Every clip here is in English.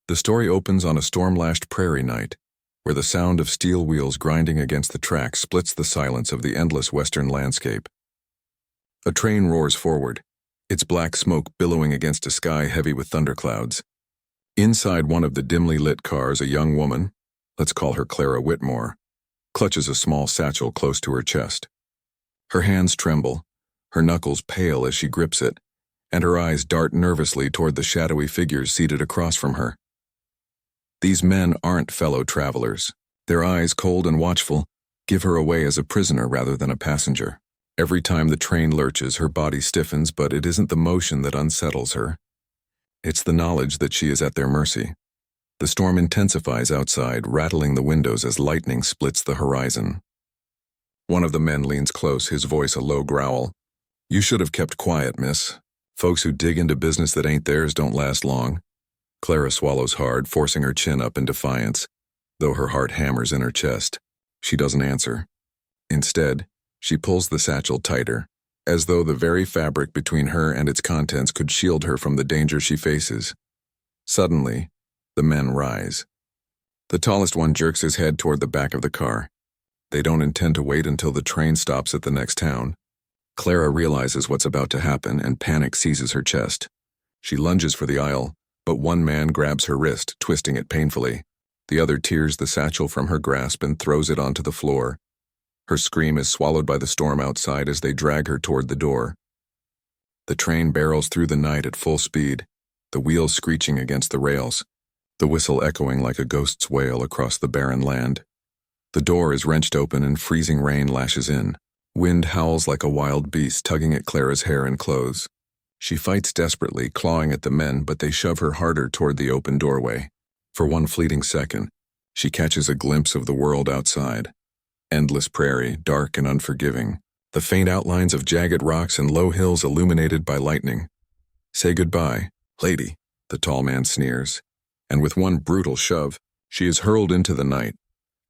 The story opens on a storm-lashed prairie night, where the sound of steel wheels grinding against the tracks splits the silence of the endless western landscape. A train roars forward, its black smoke billowing against a sky heavy with thunderclouds. Inside one of the dimly lit cars, a young woman, let's call her Clara Whitmore, clutches a small satchel close to her chest. Her hands tremble, her knuckles pale as she grips it, and her eyes dart nervously toward the shadowy figures seated across from her. These men aren't fellow travelers. Their eyes, cold and watchful, give her away as a prisoner rather than a passenger. Every time the train lurches, her body stiffens, but it isn't the motion that unsettles her. It's the knowledge that she is at their mercy. The storm intensifies outside, rattling the windows as lightning splits the horizon. One of the men leans close, his voice a low growl. "You should have kept quiet, miss. Folks who dig into business that ain't theirs don't last long." Clara swallows hard, forcing her chin up in defiance, though her heart hammers in her chest. She doesn't answer. Instead, she pulls the satchel tighter, as though the very fabric between her and its contents could shield her from the danger she faces. Suddenly, the men rise. The tallest one jerks his head toward the back of the car. They don't intend to wait until the train stops at the next town. Clara realizes what's about to happen, and panic seizes her chest. She lunges for the aisle, but one man grabs her wrist, twisting it painfully. The other tears the satchel from her grasp and throws it onto the floor. Her scream is swallowed by the storm outside as they drag her toward the door. The train barrels through the night at full speed, the wheels screeching against the rails, the whistle echoing like a ghost's wail across the barren land. The door is wrenched open and freezing rain lashes in. Wind howls like a wild beast, tugging at Clara's hair and clothes. She fights desperately, clawing at the men, but they shove her harder toward the open doorway. For one fleeting second, she catches a glimpse of the world outside. Endless prairie, dark and unforgiving, the faint outlines of jagged rocks and low hills illuminated by lightning. "Say goodbye, lady," the tall man sneers, and with one brutal shove, she is hurled into the night.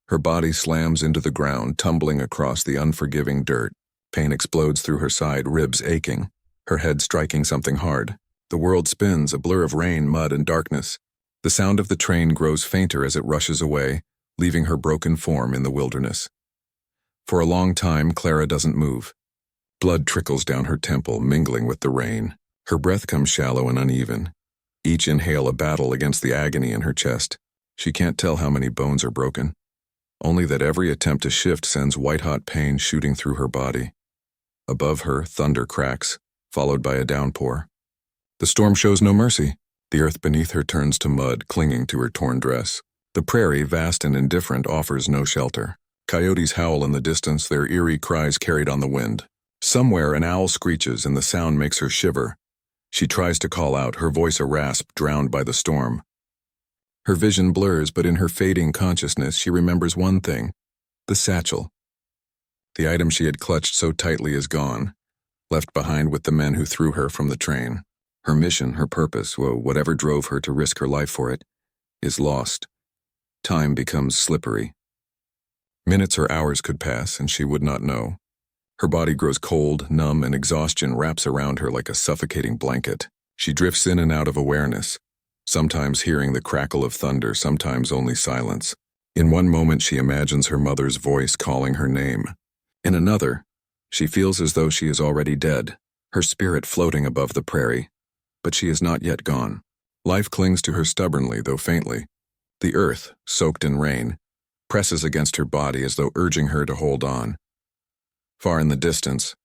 Her body slams into the ground, tumbling across the unforgiving dirt. Pain explodes through her side, ribs aching, her head striking something hard. The world spins, a blur of rain, mud, and darkness. The sound of the train grows fainter as it rushes away, leaving her broken form in the wilderness. For a long time, Clara doesn't move. Blood trickles down her temple, mingling with the rain. Her breath comes shallow and uneven. Each inhale a battle against the agony in her chest. She can't tell how many bones are broken. Only that every attempt to shift sends white-hot pain shooting through her body. Above her, thunder cracks, followed by a downpour. The storm shows no mercy. The earth beneath her turns to mud, clinging to her torn dress. The prairie, vast and indifferent, offers no shelter. Coyotes howl in the distance, their eerie cries carried on the wind. Somewhere an owl screeches and the sound makes her shiver. She tries to call out, her voice a rasp drowned by the storm. Her vision blurs, but in her fading consciousness she remembers one thing: the satchel. The item she had clutched so tightly is gone, left behind with the men who threw her from the train. Her mission, her purpose, whatever drove her to risk her life for it, is lost. Time becomes slippery. Minutes or hours could pass, and she would not know. Her body grows cold, numb, and exhaustion wraps around her like a suffocating blanket. She drifts in and out of awareness, sometimes hearing the crackle of thunder, sometimes only silence. In one moment she imagines her mother's voice calling her name. In another, she feels as though she is already dead, her spirit floating above the prairie. But she is not yet gone. Life clings to her stubbornly, though faintly. The earth, soaked in rain, presses against her body as though urging her to hold on. Far in the distance,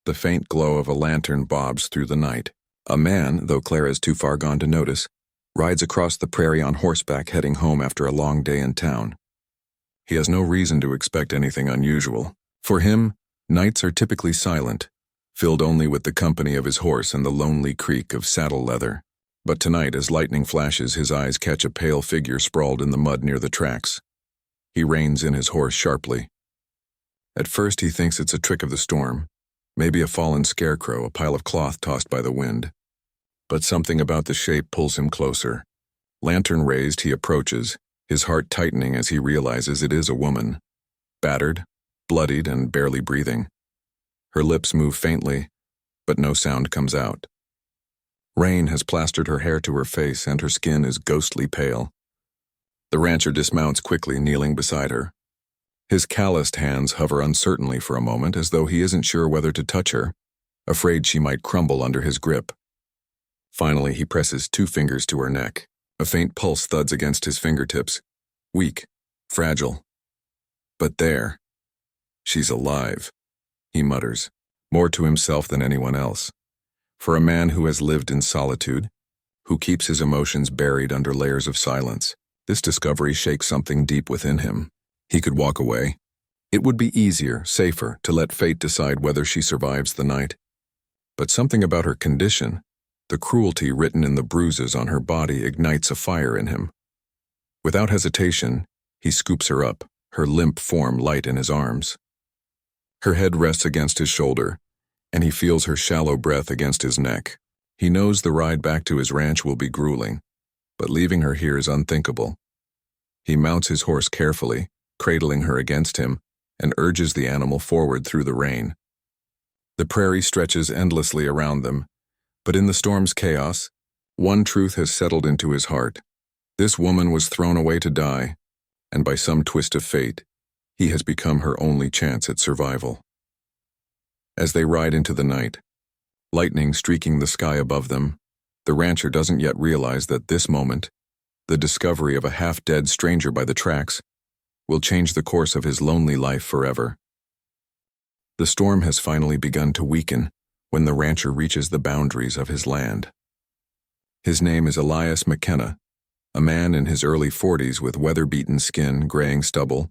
the faint glow of a lantern bobs through the night. A man, though Clara is too far gone to notice, rides across the prairie on horseback heading home after a long day in town. He has no reason to expect anything unusual. For him, nights are typically silent, filled only with the company of his horse and the lonely creak of saddle leather. But tonight, as lightning flashes, his eyes catch a pale figure sprawled in the mud near the tracks. He reins in his horse sharply. At first he thinks it's a trick of the storm, maybe a fallen scarecrow, a pile of cloth tossed by the wind. But something about the shape pulls him closer. Lantern raised, he approaches, his heart tightening as he realizes it is a woman. Battered, bloodied, and barely breathing. Her lips move faintly, but no sound comes out. Rain has plastered her hair to her face and her skin is ghostly pale. The rancher dismounts quickly, kneeling beside her. His calloused hands hover uncertainly for a moment as though he isn't sure whether to touch her, afraid she might crumble under his grip. Finally, he presses 2 fingers to her neck. A faint pulse thuds against his fingertips. Weak, fragile. But there. She's alive, he mutters, more to himself than anyone else. For a man who has lived in solitude, who keeps his emotions buried under layers of silence, this discovery shakes something deep within him. He could walk away. It would be easier, safer, to let fate decide whether she survives the night. But something about her condition, the cruelty written in the bruises on her body, ignites a fire in him. Without hesitation, he scoops her up, her limp form light in his arms. Her head rests against his shoulder, and he feels her shallow breath against his neck. He knows the ride back to his ranch will be grueling, but leaving her here is unthinkable. He mounts his horse carefully, cradling her against him, and urges the animal forward through the rain. The prairie stretches endlessly around them, but in the storm's chaos, one truth has settled into his heart. This woman was thrown away to die, and by some twist of fate, he has become her only chance at survival. As they ride into the night, lightning streaking the sky above them, the rancher doesn't yet realize that this moment, the discovery of a half-dead stranger by the tracks, will change the course of his lonely life forever. The storm has finally begun to weaken when the rancher reaches the boundaries of his land. His name is Elias McKenna, a man in his early 40s with weather-beaten skin, graying stubble,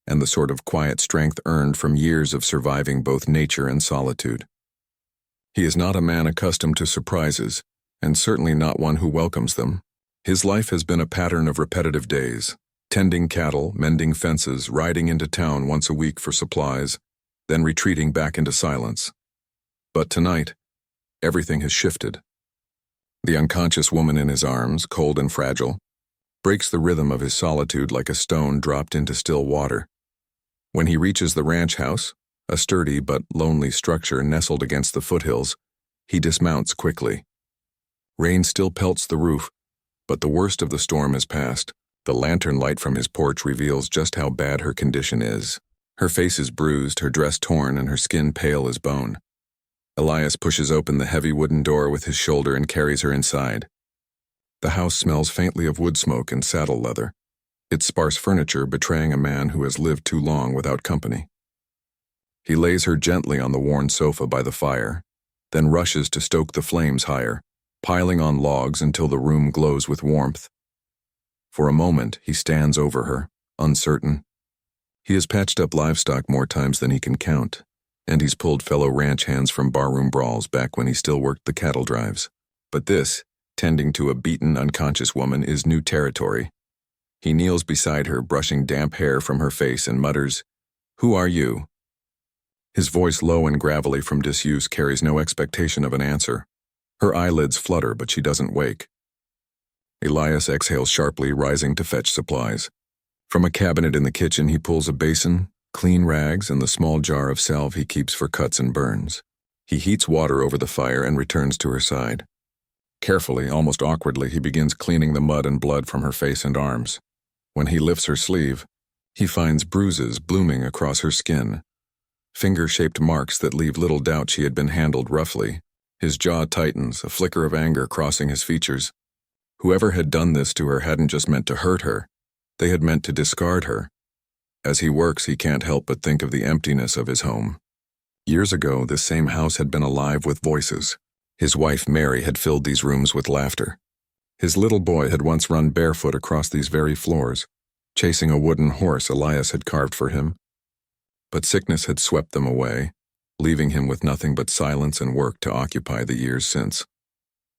and the sort of quiet strength earned from years of surviving both nature and solitude. He is not a man accustomed to surprises, and certainly not one who welcomes them. His life has been a pattern of repetitive days, tending cattle, mending fences, riding into town once a week for supplies, then retreating back into silence. But tonight, everything has shifted. The unconscious woman in his arms, cold and fragile, breaks the rhythm of his solitude like a stone dropped into still water. When he reaches the ranch house, a sturdy but lonely structure nestled against the foothills, he dismounts quickly. Rain still pelts the roof, but the worst of the storm has passed. The lantern light from his porch reveals just how bad her condition is. Her face is bruised, her dress torn, and her skin pale as bone. Elias pushes open the heavy wooden door with his shoulder and carries her inside. The house smells faintly of wood smoke and saddle leather, its sparse furniture betraying a man who has lived too long without company. He lays her gently on the worn sofa by the fire, then rushes to stoke the flames higher, piling on logs until the room glows with warmth. For a moment, he stands over her, uncertain. He has patched up livestock more times than he can count, and he's pulled fellow ranch hands from barroom brawls back when he still worked the cattle drives. But this, tending to a beaten, unconscious woman, is new territory. He kneels beside her, brushing damp hair from her face, and mutters, "Who are you?" His voice, low and gravelly from disuse, carries no expectation of an answer. Her eyelids flutter, but she doesn't wake. Elias exhales sharply, rising to fetch supplies. From a cabinet in the kitchen, he pulls a basin, clean rags, and the small jar of salve he keeps for cuts and burns. He heats water over the fire and returns to her side. Carefully, almost awkwardly, he begins cleaning the mud and blood from her face and arms. When he lifts her sleeve, he finds bruises blooming across her skin, finger-shaped marks that leave little doubt she had been handled roughly. His jaw tightens, a flicker of anger crossing his features. Whoever had done this to her hadn't just meant to hurt her, they had meant to discard her. As he works, he can't help but think of the emptiness of his home. Years ago, this same house had been alive with voices. His wife, Mary, had filled these rooms with laughter. His little boy had once run barefoot across these very floors, chasing a wooden horse Elias had carved for him. But sickness had swept them away, leaving him with nothing but silence and work to occupy the years since.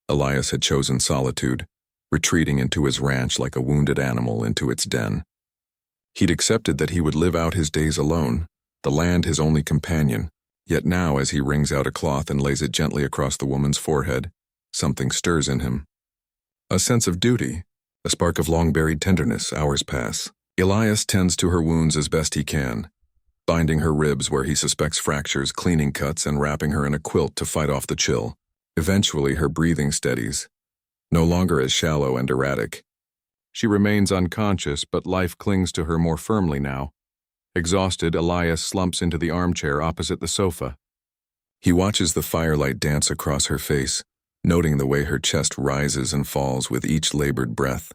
Elias had chosen solitude, retreating into his ranch like a wounded animal into its den. He'd accepted that he would live out his days alone, the land his only companion, yet now as he wrings out a cloth and lays it gently across the woman's forehead, something stirs in him. A sense of duty, a spark of long-buried tenderness. Hours pass. Elias tends to her wounds as best he can, binding her ribs where he suspects fractures, cleaning cuts, and wrapping her in a quilt to fight off the chill. Eventually, her breathing steadies, no longer as shallow and erratic. She remains unconscious, but life clings to her more firmly now. Exhausted, Elias slumps into the armchair opposite the sofa. He watches the firelight dance across her face, noting the way her chest rises and falls with each labored breath.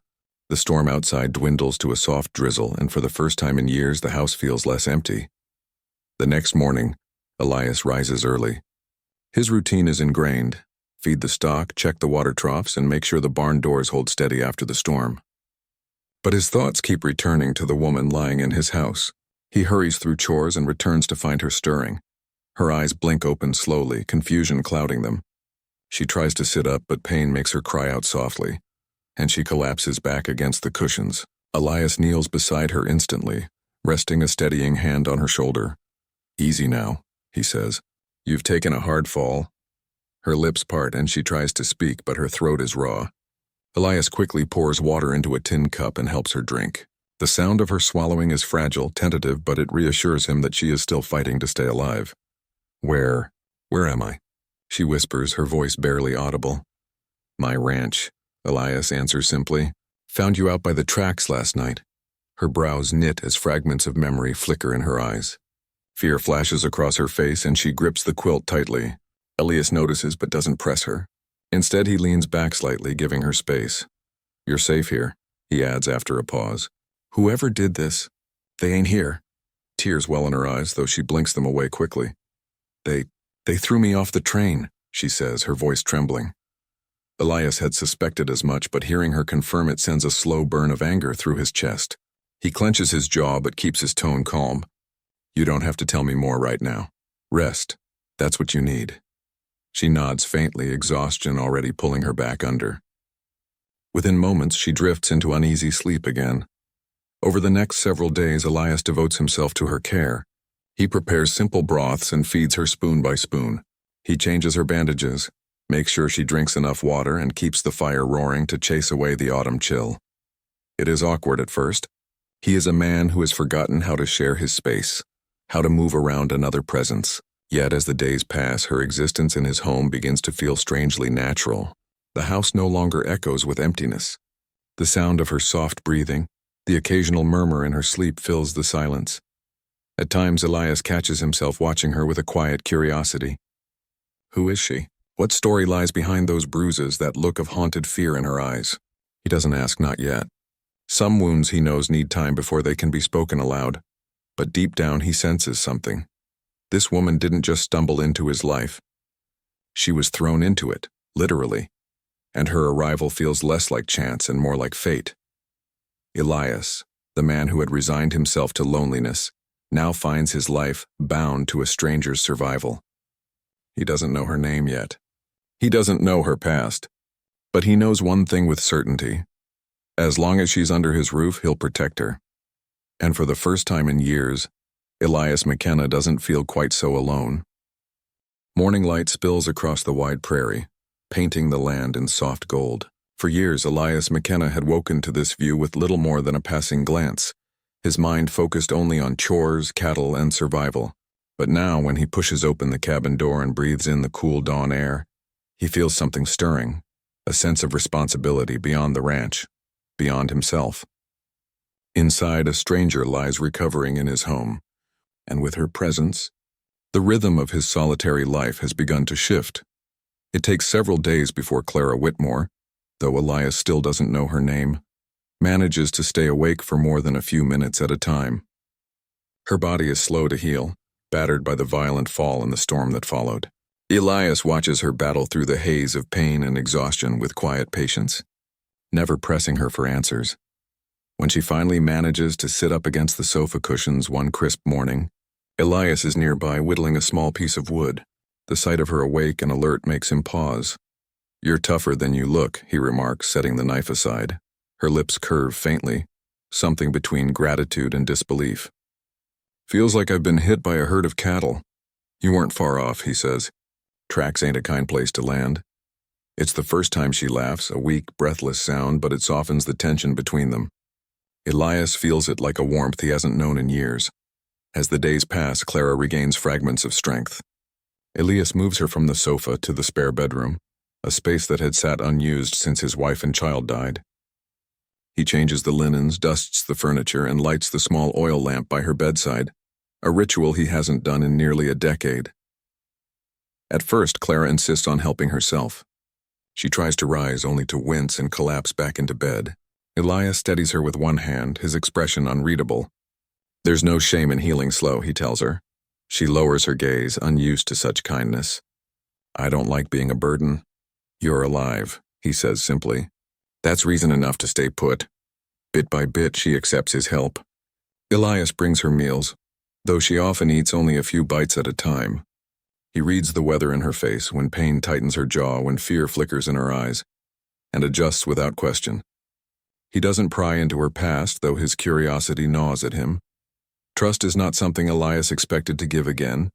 The storm outside dwindles to a soft drizzle, and for the first time in years, the house feels less empty. The next morning, Elias rises early. His routine is ingrained: feed the stock, check the water troughs, and make sure the barn doors hold steady after the storm. But his thoughts keep returning to the woman lying in his house. He hurries through chores and returns to find her stirring. Her eyes blink open slowly, confusion clouding them. She tries to sit up, but pain makes her cry out softly, and she collapses back against the cushions. Elias kneels beside her instantly, resting a steadying hand on her shoulder. "Easy now," he says. "You've taken a hard fall." Her lips part and she tries to speak, but her throat is raw. Elias quickly pours water into a tin cup and helps her drink. The sound of her swallowing is fragile, tentative, but it reassures him that she is still fighting to stay alive. Where am I?" she whispers, her voice barely audible. "My ranch," Elias answers simply. "Found you out by the tracks last night." Her brows knit as fragments of memory flicker in her eyes. Fear flashes across her face and she grips the quilt tightly. Elias notices but doesn't press her. Instead, he leans back slightly, giving her space. "You're safe here," he adds after a pause. "Whoever did this, they ain't here." Tears well in her eyes, though she blinks them away quickly. They threw me off the train," she says, her voice trembling. Elias had suspected as much, but hearing her confirm it sends a slow burn of anger through his chest. He clenches his jaw but keeps his tone calm. "You don't have to tell me more right now. Rest. That's what you need." She nods faintly, exhaustion already pulling her back under. Within moments, she drifts into uneasy sleep again. Over the next several days, Elias devotes himself to her care. He prepares simple broths and feeds her spoon by spoon. He changes her bandages, makes sure she drinks enough water, and keeps the fire roaring to chase away the autumn chill. It is awkward at first. He is a man who has forgotten how to share his space, how to move around another presence. Yet as the days pass, her existence in his home begins to feel strangely natural. The house no longer echoes with emptiness. The sound of her soft breathing, the occasional murmur in her sleep fills the silence. At times, Elias catches himself watching her with a quiet curiosity. Who is she? What story lies behind those bruises, that look of haunted fear in her eyes? He doesn't ask, not yet. Some wounds, he knows, need time before they can be spoken aloud. But deep down, he senses something. This woman didn't just stumble into his life. She was thrown into it, literally. And her arrival feels less like chance and more like fate. Elias, the man who had resigned himself to loneliness, now finds his life bound to a stranger's survival. He doesn't know her name yet. He doesn't know her past. But he knows one thing with certainty. As long as she's under his roof, he'll protect her. And for the first time in years, Elias McKenna doesn't feel quite so alone. Morning light spills across the wide prairie, painting the land in soft gold. For years, Elias McKenna had woken to this view with little more than a passing glance, his mind focused only on chores, cattle, and survival. But now, when he pushes open the cabin door and breathes in the cool dawn air, he feels something stirring, a sense of responsibility beyond the ranch, beyond himself. Inside, a stranger lies recovering in his home, and with her presence, the rhythm of his solitary life has begun to shift. It takes several days before Clara Whitmore, though Elias still doesn't know her name, manages to stay awake for more than a few minutes at a time. Her body is slow to heal, battered by the violent fall and the storm that followed. Elias watches her battle through the haze of pain and exhaustion with quiet patience, never pressing her for answers. When she finally manages to sit up against the sofa cushions one crisp morning, Elias is nearby whittling a small piece of wood. The sight of her awake and alert makes him pause. "You're tougher than you look," he remarks, setting the knife aside. Her lips curve faintly, something between gratitude and disbelief. "Feels like I've been hit by a herd of cattle." "You weren't far off," he says. "Tracks ain't a kind place to land." It's the first time she laughs, a weak, breathless sound, but it softens the tension between them. Elias feels it like a warmth he hasn't known in years. As the days pass, Clara regains fragments of strength. Elias moves her from the sofa to the spare bedroom, a space that had sat unused since his wife and child died. He changes the linens, dusts the furniture, and lights the small oil lamp by her bedside, a ritual he hasn't done in nearly a decade. At first, Clara insists on helping herself. She tries to rise only to wince and collapse back into bed. Elias steadies her with one hand, his expression unreadable. There's no shame in healing slow, he tells her. She lowers her gaze, unused to such kindness. I don't like being a burden. You're alive, he says simply. That's reason enough to stay put. Bit by bit, she accepts his help. Elias brings her meals, though she often eats only a few bites at a time. He reads the weather in her face, when pain tightens her jaw, when fear flickers in her eyes, and adjusts without question. He doesn't pry into her past, though his curiosity gnaws at him. Trust is not something Elias expected to give again,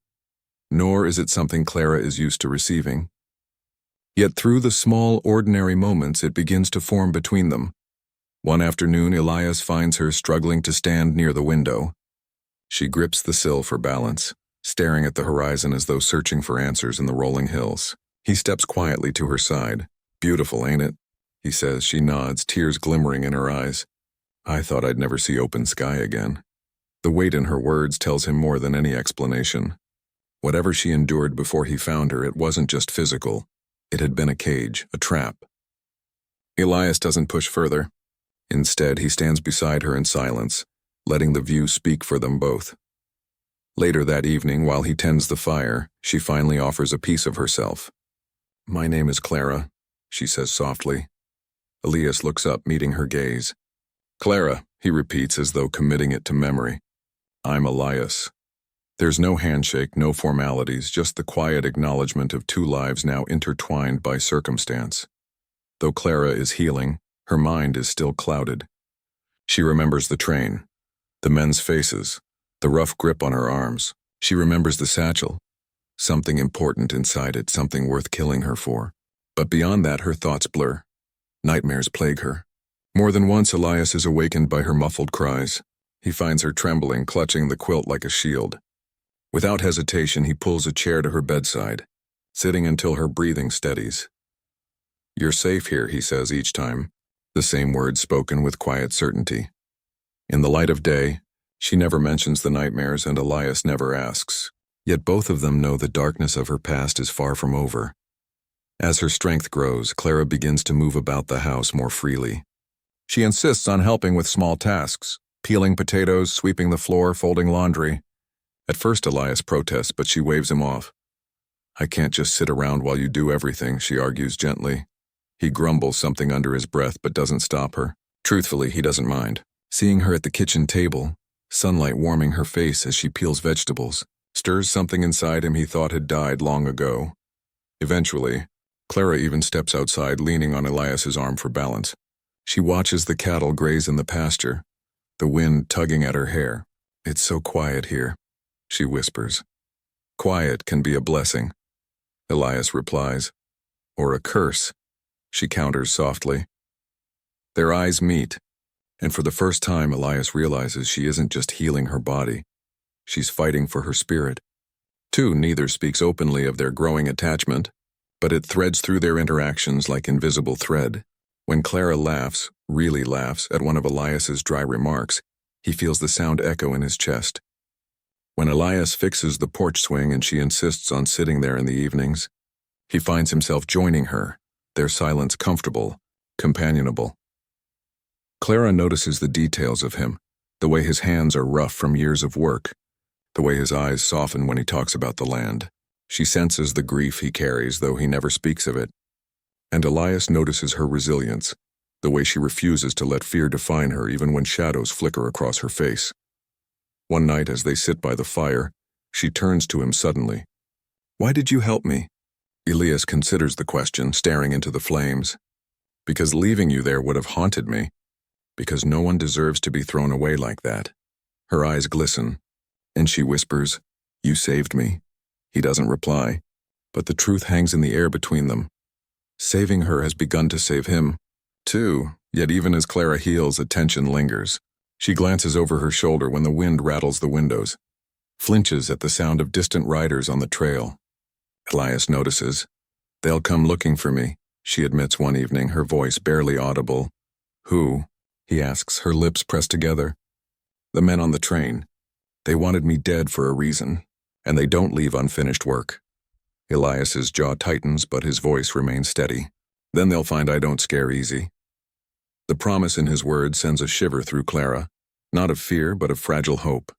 nor is it something Clara is used to receiving. Yet through the small, ordinary moments it begins to form between them. One afternoon, Elias finds her struggling to stand near the window. She grips the sill for balance, staring at the horizon as though searching for answers in the rolling hills. He steps quietly to her side. Beautiful, ain't it? He says. She nods, tears glimmering in her eyes. I thought I'd never see open sky again. The weight in her words tells him more than any explanation. Whatever she endured before he found her, it wasn't just physical. It had been a cage, a trap. Elias doesn't push further. Instead, he stands beside her in silence, letting the view speak for them both. Later that evening, while he tends the fire, she finally offers a piece of herself. My name is Clara, she says softly. Elias looks up, meeting her gaze. Clara, he repeats as though committing it to memory. I'm Elias. There's no handshake, no formalities, just the quiet acknowledgement of two lives now intertwined by circumstance. Though Clara is healing, her mind is still clouded. She remembers the train, the men's faces, the rough grip on her arms. She remembers the satchel. Something important inside it, something worth killing her for. But beyond that, her thoughts blur. Nightmares plague her. More than once, Elias is awakened by her muffled cries. He finds her trembling, clutching the quilt like a shield. Without hesitation, he pulls a chair to her bedside, sitting until her breathing steadies. You're safe here, he says each time, the same words spoken with quiet certainty. In the light of day, she never mentions the nightmares and Elias never asks. Yet both of them know the darkness of her past is far from over. As her strength grows, Clara begins to move about the house more freely. She insists on helping with small tasks, peeling potatoes, sweeping the floor, folding laundry. At first, Elias protests, but she waves him off. I can't just sit around while you do everything, she argues gently. He grumbles something under his breath but doesn't stop her. Truthfully, he doesn't mind. Seeing her at the kitchen table, sunlight warming her face as she peels vegetables, stirs something inside him he thought had died long ago. Eventually, Clara even steps outside, leaning on Elias's arm for balance. She watches the cattle graze in the pasture, the wind tugging at her hair. It's so quiet here, she whispers. Quiet can be a blessing, Elias replies. Or a curse, she counters softly. Their eyes meet, and for the first time Elias realizes she isn't just healing her body. She's fighting for her spirit. Neither speaks openly of their growing attachment, but it threads through their interactions like invisible thread. When Clara laughs, really laughs, at one of Elias's dry remarks, he feels the sound echo in his chest. When Elias fixes the porch swing and she insists on sitting there in the evenings, he finds himself joining her, their silence comfortable, companionable. Clara notices the details of him, the way his hands are rough from years of work, the way his eyes soften when he talks about the land. She senses the grief he carries, though he never speaks of it. And Elias notices her resilience, the way she refuses to let fear define her even when shadows flicker across her face. One night, as they sit by the fire, she turns to him suddenly. Why did you help me? Elias considers the question, staring into the flames. Because leaving you there would have haunted me. Because no one deserves to be thrown away like that. Her eyes glisten, and she whispers, You saved me. He doesn't reply, but the truth hangs in the air between them. Saving her has begun to save him, too, yet even as Clara heals, a tension lingers. She glances over her shoulder when the wind rattles the windows, flinches at the sound of distant riders on the trail. Elias notices. They'll come looking for me, she admits one evening, her voice barely audible. Who? He asks, her lips pressed together. The men on the train. They wanted me dead for a reason, and they don't leave unfinished work. Elias's jaw tightens, but his voice remains steady. Then they'll find I don't scare easy. The promise in his words sends a shiver through Clara, not of fear, but of fragile hope.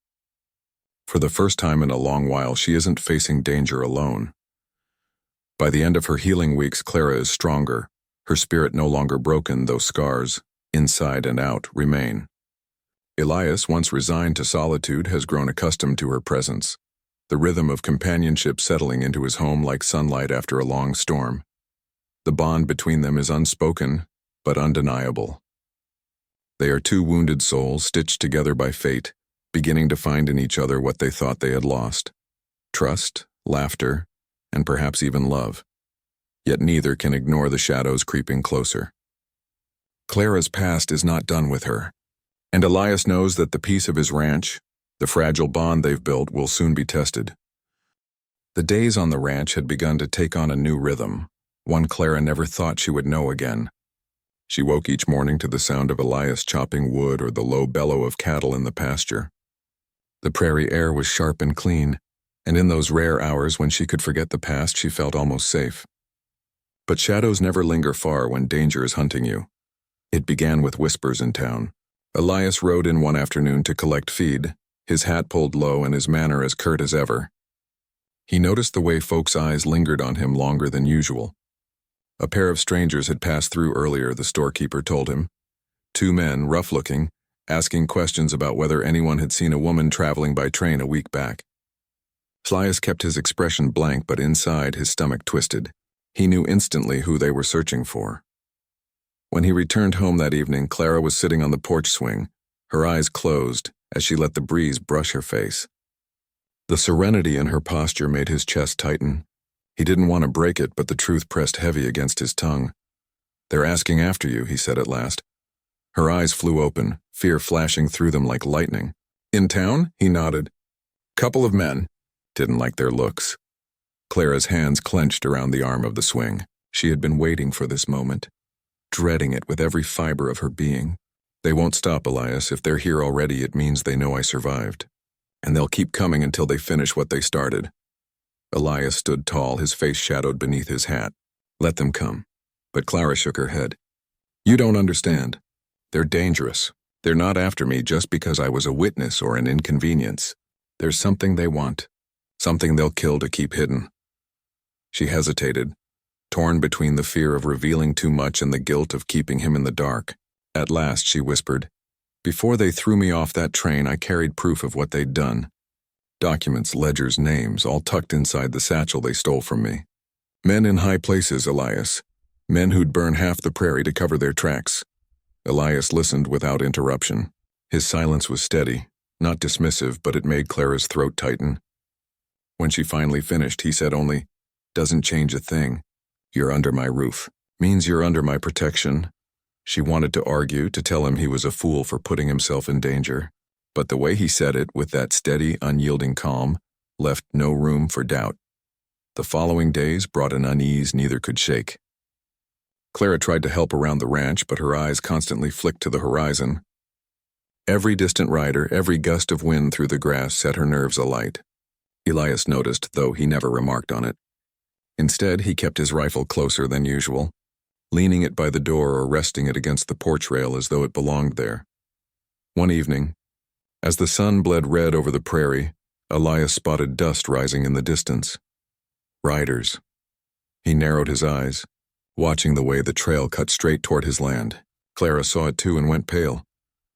For the first time in a long while, she isn't facing danger alone. By the end of her healing weeks, Clara is stronger, her spirit no longer broken, though scars, inside and out, remain. Elias, once resigned to solitude, has grown accustomed to her presence, the rhythm of companionship settling into his home like sunlight after a long storm. The bond between them is unspoken, but undeniable. They are two wounded souls stitched together by fate, beginning to find in each other what they thought they had lost: trust, laughter, and perhaps even love. Yet neither can ignore the shadows creeping closer. Clara's past is not done with her, and Elias knows that the peace of his ranch, the fragile bond they've built, will soon be tested. The days on the ranch had begun to take on a new rhythm, one Clara never thought she would know again. She woke each morning to the sound of Elias chopping wood or the low bellow of cattle in the pasture. The prairie air was sharp and clean, and in those rare hours when she could forget the past, she felt almost safe. But shadows never linger far when danger is hunting you. It began with whispers in town. Elias rode in one afternoon to collect feed, his hat pulled low and his manner as curt as ever. He noticed the way folks' eyes lingered on him longer than usual. A pair of strangers had passed through earlier, the storekeeper told him. Two men, rough-looking, asking questions about whether anyone had seen a woman traveling by train a week back. Elias kept his expression blank, but inside his stomach twisted. He knew instantly who they were searching for. When he returned home that evening, Clara was sitting on the porch swing, her eyes closed as she let the breeze brush her face. The serenity in her posture made his chest tighten. He didn't want to break it, but the truth pressed heavy against his tongue. "They're asking after you," he said at last. Her eyes flew open, fear flashing through them like lightning. "In town?" He nodded. "Couple of men." Didn't like their looks. Clara's hands clenched around the arm of the swing. She had been waiting for this moment, dreading it with every fiber of her being. "They won't stop, Elias. If they're here already, it means they know I survived. And they'll keep coming until they finish what they started." Elias stood tall, his face shadowed beneath his hat. "Let them come." But Clara shook her head. "You don't understand. They're dangerous. They're not after me just because I was a witness or an inconvenience. There's something they want, something they'll kill to keep hidden." She hesitated, torn between the fear of revealing too much and the guilt of keeping him in the dark. At last she whispered, "Before they threw me off that train, I carried proof of what they'd done. Documents, ledgers, names, all tucked inside the satchel they stole from me. Men in high places, Elias. Men who'd burn half the prairie to cover their tracks." Elias listened without interruption. His silence was steady, not dismissive, but it made Clara's throat tighten. When she finally finished, he said only, "Doesn't change a thing. You're under my roof. Means you're under my protection." She wanted to argue, to tell him he was a fool for putting himself in danger. But the way he said it, with that steady, unyielding calm, left no room for doubt. The following days brought an unease neither could shake. Clara tried to help around the ranch, but her eyes constantly flicked to the horizon. Every distant rider, every gust of wind through the grass set her nerves alight. Elias noticed, though he never remarked on it. Instead, he kept his rifle closer than usual, leaning it by the door or resting it against the porch rail as though it belonged there. One evening, as the sun bled red over the prairie, Elias spotted dust rising in the distance. Riders. He narrowed his eyes, watching the way the trail cut straight toward his land. Clara saw it too and went pale.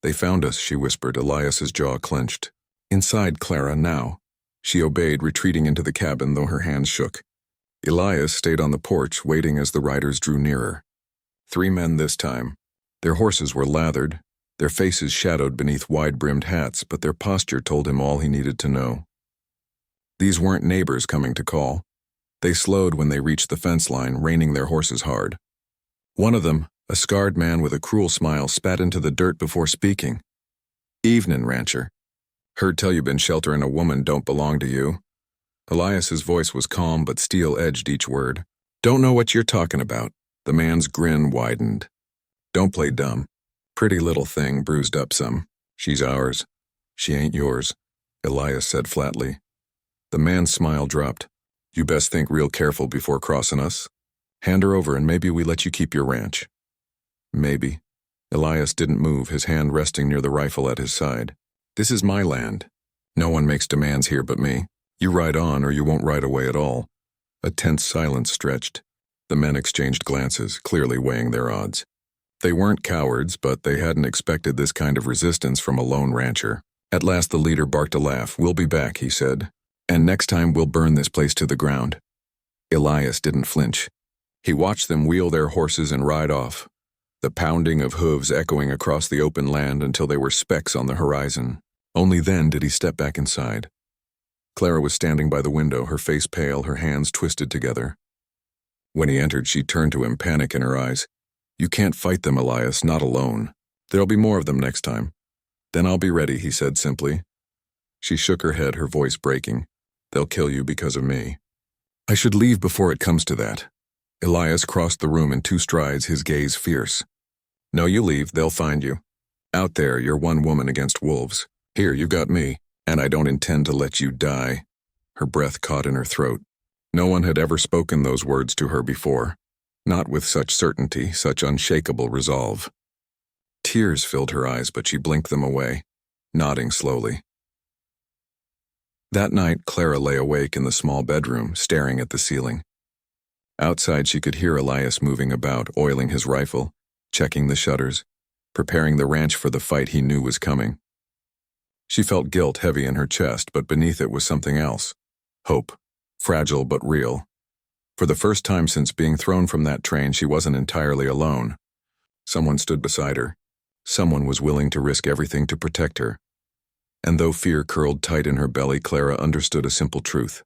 "They found us," she whispered, Elias's jaw clenched. "Inside, Clara, now." She obeyed, retreating into the cabin, though her hands shook. Elias stayed on the porch, waiting as the riders drew nearer. 3 men this time. Their horses were lathered, their faces shadowed beneath wide-brimmed hats, but their posture told him all he needed to know. These weren't neighbors coming to call. They slowed when they reached the fence line, reining their horses hard. One of them, a scarred man with a cruel smile, spat into the dirt before speaking. "Evenin', rancher. Heard tell you been sheltering a woman don't belong to you." Elias's voice was calm, but steel edged each word. Don't know what you're talking about. The man's grin widened. Don't play dumb. Pretty little thing bruised up some. She's ours. She ain't yours, Elias said flatly. The man's smile dropped. You best think real careful before crossing us. Hand her over and maybe we let you keep your ranch. Maybe. Elias didn't move, his hand resting near the rifle at his side. This is my land. No one makes demands here but me. You ride on or you won't ride away at all. A tense silence stretched. The men exchanged glances, clearly weighing their odds. They weren't cowards, but they hadn't expected this kind of resistance from a lone rancher. At last the leader barked a laugh. We'll be back, he said. And next time we'll burn this place to the ground. Elias didn't flinch. He watched them wheel their horses and ride off, the pounding of hooves echoing across the open land until they were specks on the horizon. Only then did he step back inside. Clara was standing by the window, her face pale, her hands twisted together. When he entered, she turned to him, panic in her eyes. You can't fight them, Elias, not alone. There'll be more of them next time. Then I'll be ready, he said simply. She shook her head, her voice breaking. They'll kill you because of me. I should leave before it comes to that. Elias crossed the room in 2 strides, his gaze fierce. No, you leave, they'll find you. Out there, you're one woman against wolves. Here, you got me, and I don't intend to let you die. Her breath caught in her throat. No one had ever spoken those words to her before. Not with such certainty, such unshakable resolve. Tears filled her eyes, but she blinked them away, nodding slowly. That night, Clara lay awake in the small bedroom, staring at the ceiling. Outside, she could hear Elias moving about, oiling his rifle, checking the shutters, preparing the ranch for the fight he knew was coming. She felt guilt heavy in her chest, but beneath it was something else. Hope, fragile but real. For the first time since being thrown from that train, she wasn't entirely alone. Someone stood beside her. Someone was willing to risk everything to protect her. And though fear curled tight in her belly, Clara understood a simple truth.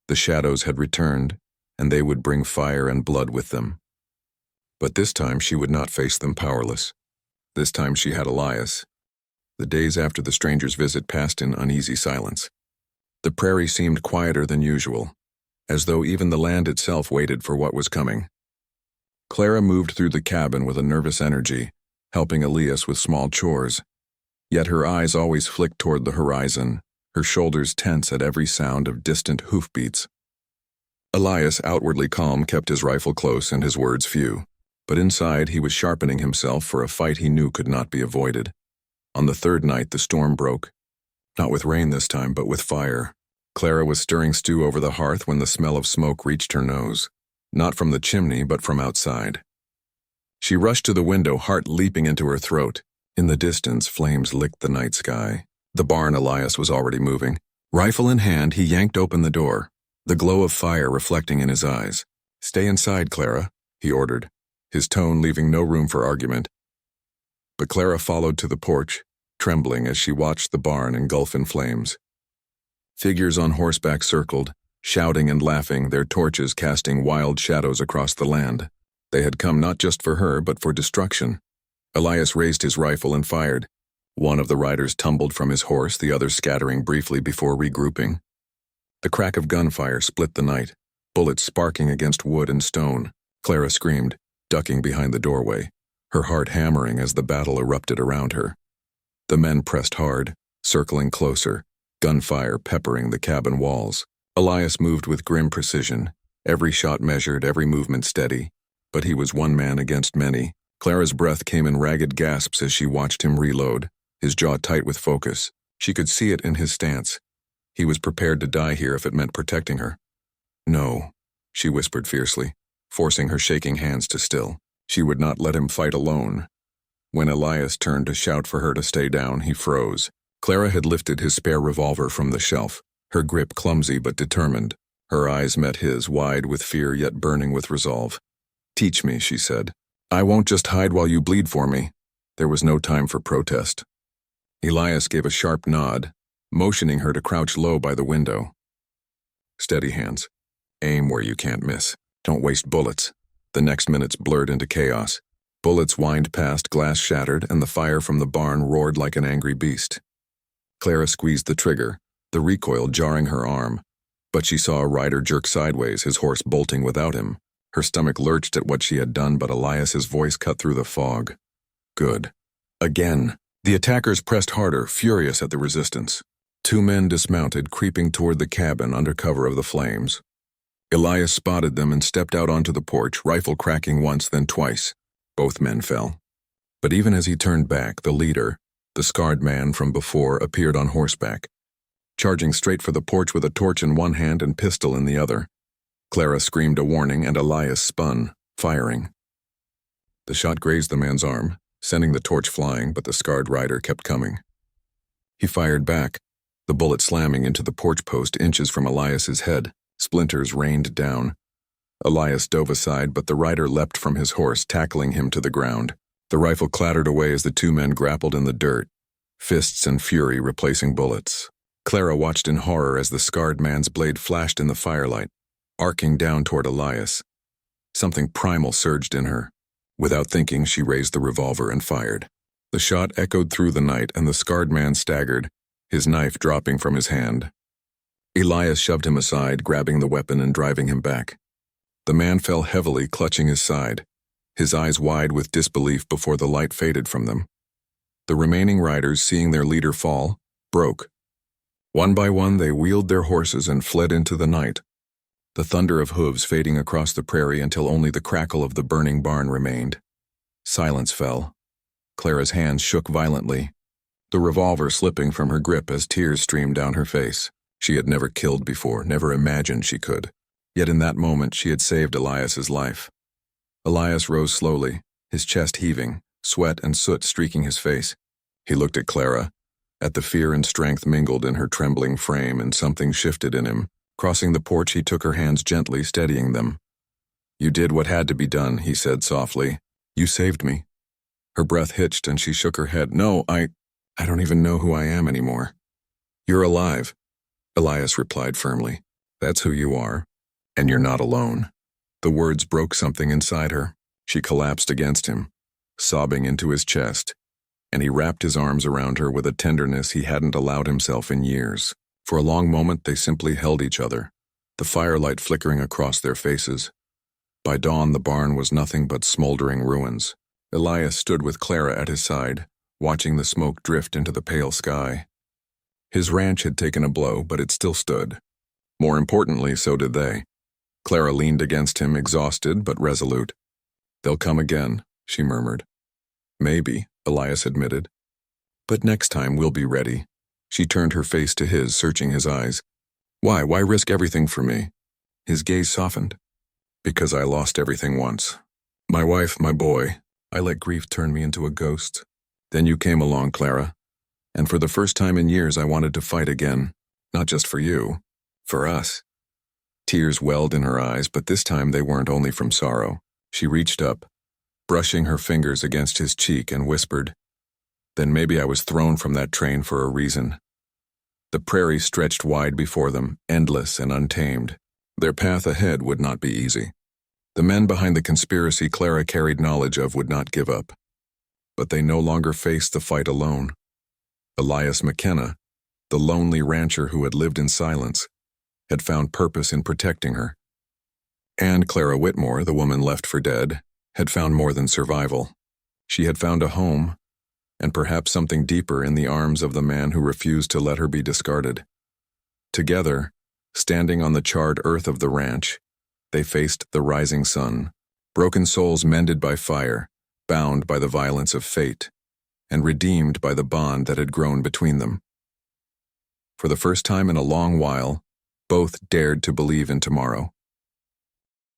The shadows had returned, and they would bring fire and blood with them. But this time she would not face them powerless. This time she had Elias. The days after the stranger's visit passed in uneasy silence. The prairie seemed quieter than usual, as though even the land itself waited for what was coming. Clara moved through the cabin with a nervous energy, helping Elias with small chores. Yet her eyes always flicked toward the horizon, her shoulders tense at every sound of distant hoofbeats. Elias, outwardly calm, kept his rifle close and his words few, but inside he was sharpening himself for a fight he knew could not be avoided. On the 3rd night the storm broke, not with rain this time, but with fire. Clara was stirring stew over the hearth when the smell of smoke reached her nose, not from the chimney but from outside. She rushed to the window, heart leaping into her throat. In the distance, flames licked the night sky. The barn, Elias was already moving. Rifle in hand, he yanked open the door, the glow of fire reflecting in his eyes. Stay inside, Clara, he ordered, his tone leaving no room for argument. But Clara followed to the porch, trembling as she watched the barn engulf in flames. Figures on horseback circled, shouting and laughing, their torches casting wild shadows across the land. They had come not just for her, but for destruction. Elias raised his rifle and fired. One of the riders tumbled from his horse, the other scattering briefly before regrouping. The crack of gunfire split the night, bullets sparking against wood and stone. Clara screamed, ducking behind the doorway, her heart hammering as the battle erupted around her. The men pressed hard, circling closer, gunfire peppering the cabin walls. Elias moved with grim precision, every shot measured, every movement steady. But he was one man against many. Clara's breath came in ragged gasps as she watched him reload, his jaw tight with focus. She could see it in his stance. He was prepared to die here if it meant protecting her. No, she whispered fiercely, forcing her shaking hands to still. She would not let him fight alone. When Elias turned to shout for her to stay down, he froze. Clara had lifted his spare revolver from the shelf, her grip clumsy but determined. Her eyes met his, wide with fear yet burning with resolve. Teach me, she said. I won't just hide while you bleed for me. There was no time for protest. Elias gave a sharp nod, motioning her to crouch low by the window. Steady hands. Aim where you can't miss. Don't waste bullets. The next minutes blurred into chaos. Bullets whined past, glass shattered, and the fire from the barn roared like an angry beast. Clara squeezed the trigger, the recoil jarring her arm, but she saw a rider jerk sideways, his horse bolting without him. Her stomach lurched at what she had done, but Elias's voice cut through the fog. Good. Again. The attackers pressed harder, furious at the resistance. 2 men dismounted, creeping toward the cabin under cover of the flames. Elias spotted them and stepped out onto the porch, rifle cracking once, then twice. Both men fell. But even as he turned back, the leader, the scarred man from before, appeared on horseback, charging straight for the porch with a torch in one hand and pistol in the other. Clara screamed a warning, and Elias spun, firing. The shot grazed the man's arm, sending the torch flying, but the scarred rider kept coming. He fired back, the bullet slamming into the porch post inches from Elias's head. Splinters rained down. Elias dove aside, but the rider leapt from his horse, tackling him to the ground. The rifle clattered away as the 2 men grappled in the dirt, fists and fury replacing bullets. Clara watched in horror as the scarred man's blade flashed in the firelight, arcing down toward Elias. Something primal surged in her. Without thinking, she raised the revolver and fired. The shot echoed through the night, and the scarred man staggered, his knife dropping from his hand. Elias shoved him aside, grabbing the weapon and driving him back. The man fell heavily, clutching his side, his eyes wide with disbelief before the light faded from them. The remaining riders, seeing their leader fall, broke. One by one, they wheeled their horses and fled into the night, the thunder of hooves fading across the prairie until only the crackle of the burning barn remained. Silence fell. Clara's hands shook violently, the revolver slipping from her grip as tears streamed down her face. She had never killed before, never imagined she could. Yet in that moment, she had saved Elias's life. Elias rose slowly, his chest heaving, sweat and soot streaking his face. He looked at Clara, at the fear and strength mingled in her trembling frame, and something shifted in him. Crossing the porch, he took her hands gently, steadying them. "You did what had to be done," he said softly. "You saved me." Her breath hitched and she shook her head. "No, I don't even know who I am anymore." "You're alive," Elias replied firmly. "That's who you are, and you're not alone." The words broke something inside her. She collapsed against him, sobbing into his chest, and he wrapped his arms around her with a tenderness he hadn't allowed himself in years. For a long moment, they simply held each other, the firelight flickering across their faces. By dawn, the barn was nothing but smoldering ruins. Elias stood with Clara at his side, watching the smoke drift into the pale sky. His ranch had taken a blow, but it still stood. More importantly, so did they. Clara leaned against him, exhausted but resolute. "They'll come again," she murmured. "Maybe," Elias admitted. "But next time we'll be ready." She turned her face to his, searching his eyes. "Why risk everything for me?" His gaze softened. "Because I lost everything once. My wife, my boy. I let grief turn me into a ghost. Then you came along, Clara. And for the first time in years, I wanted to fight again. Not just for you. For us." Tears welled in her eyes, but this time they weren't only from sorrow. She reached up, brushing her fingers against his cheek, and whispered, "Then maybe I was thrown from that train for a reason." The prairie stretched wide before them, endless and untamed. Their path ahead would not be easy. The men behind the conspiracy Clara carried knowledge of would not give up. But they no longer faced the fight alone. Elias McKenna, the lonely rancher who had lived in silence, had found purpose in protecting her. And Clara Whitmore, the woman left for dead, had found more than survival. She had found a home, and perhaps something deeper, in the arms of the man who refused to let her be discarded. Together, standing on the charred earth of the ranch, they faced the rising sun, broken souls mended by fire, bound by the violence of fate, and redeemed by the bond that had grown between them. For the first time in a long while, both dared to believe in tomorrow.